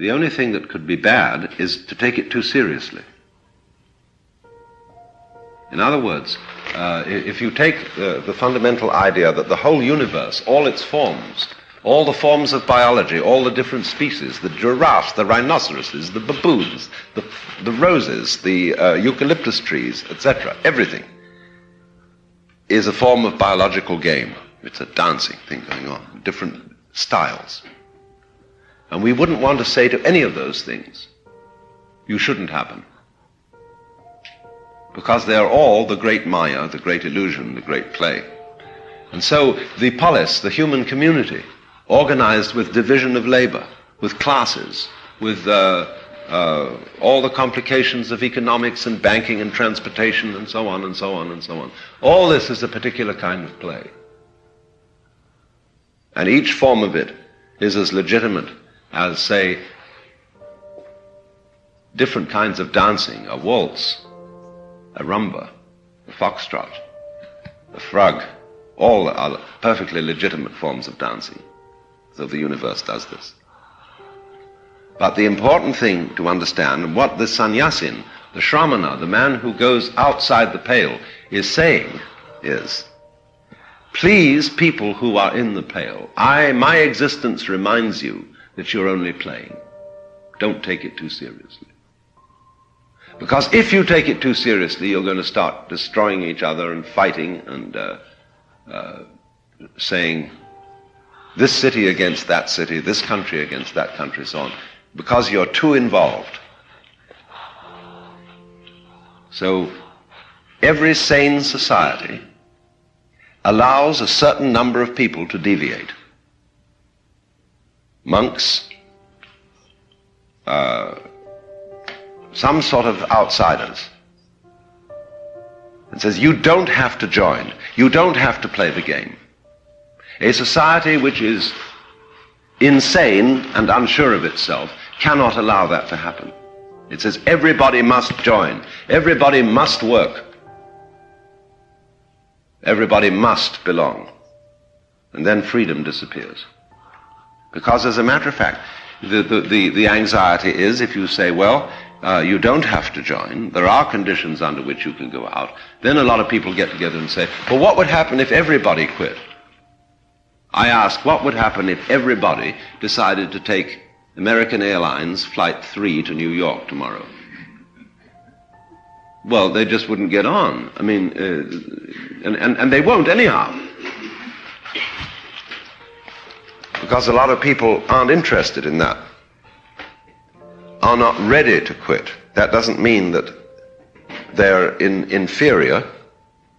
the only thing that could be bad is to take it too seriously. In other words, if you take the fundamental idea that the whole universe, all its forms, all the forms of biology, all the different species, the giraffes, the rhinoceroses, the baboons, the roses, the eucalyptus trees, etc., everything is a form of biological game. It's a dancing thing going on, different styles. And we wouldn't want to say to any of those things, you shouldn't happen. Because they are all the great Maya, the great illusion, the great play. And so the polis, the human community, organized with division of labor, with classes, with all the complications of economics and banking and transportation and so on and so on and so on. All this is a particular kind of play. And each form of it is as legitimate as, say, different kinds of dancing, a waltz, a rumba, a foxtrot, a frog, all are perfectly legitimate forms of dancing. So the universe does this. But the important thing to understand, what the sannyasin, the shramana, the man who goes outside the pale, is saying is, please, people who are in the pale, my existence reminds you that you're only playing. Don't take it too seriously. Because if you take it too seriously, you're going to start destroying each other and fighting and saying this city against that city, this country against that country, so on, because you're too involved. So every sane society allows a certain number of people to deviate. Monks, some sort of outsiders. It says, you don't have to join. You don't have to play the game. A society which is insane and unsure of itself cannot allow that to happen. It says everybody must join. Everybody must work. Everybody must belong. And then freedom disappears. Because as a matter of fact, the anxiety is if you say, well, you don't have to join, there are conditions under which you can go out, then a lot of people get together and say, well, what would happen if everybody quit? I ask, what would happen if everybody decided to take American Airlines Flight 3 to New York tomorrow? Well, they just wouldn't get on. I mean, and they won't anyhow. Because a lot of people aren't interested in that, are not ready to quit. That doesn't mean that they're inferior.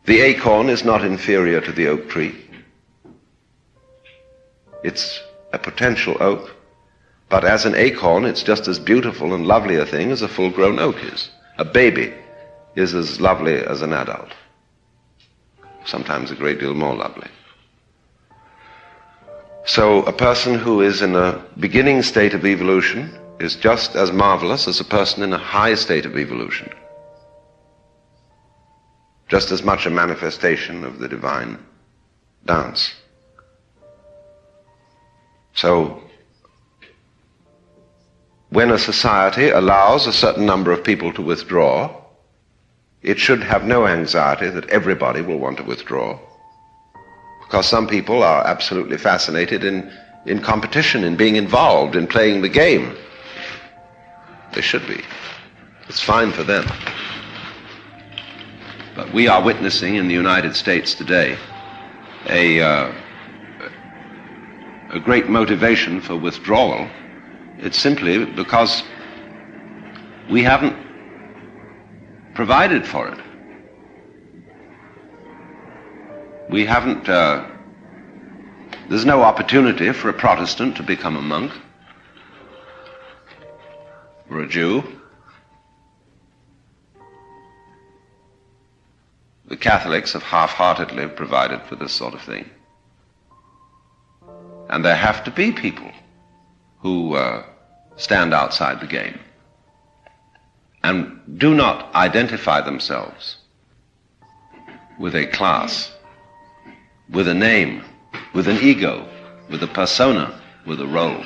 The acorn is not inferior to the oak tree. It's a potential oak, but as an acorn, it's just as beautiful and lovely a thing as a full-grown oak is. A baby is as lovely as an adult, sometimes a great deal more lovely. So a person who is in a beginning state of evolution is just as marvelous as a person in a high state of evolution. Just as much a manifestation of the divine dance. So, when a society allows a certain number of people to withdraw, it should have no anxiety that everybody will want to withdraw. Because some people are absolutely fascinated in competition, in being involved, in playing the game. They should be. It's fine for them. But we are witnessing in the United States today a great motivation for withdrawal. It's simply because we haven't provided for it. We haven't, there's no opportunity for a Protestant to become a monk, or a Jew. The Catholics have half-heartedly provided for this sort of thing. And there have to be people who stand outside the game and do not identify themselves with a class, with a name, with an ego, with a persona, with a role.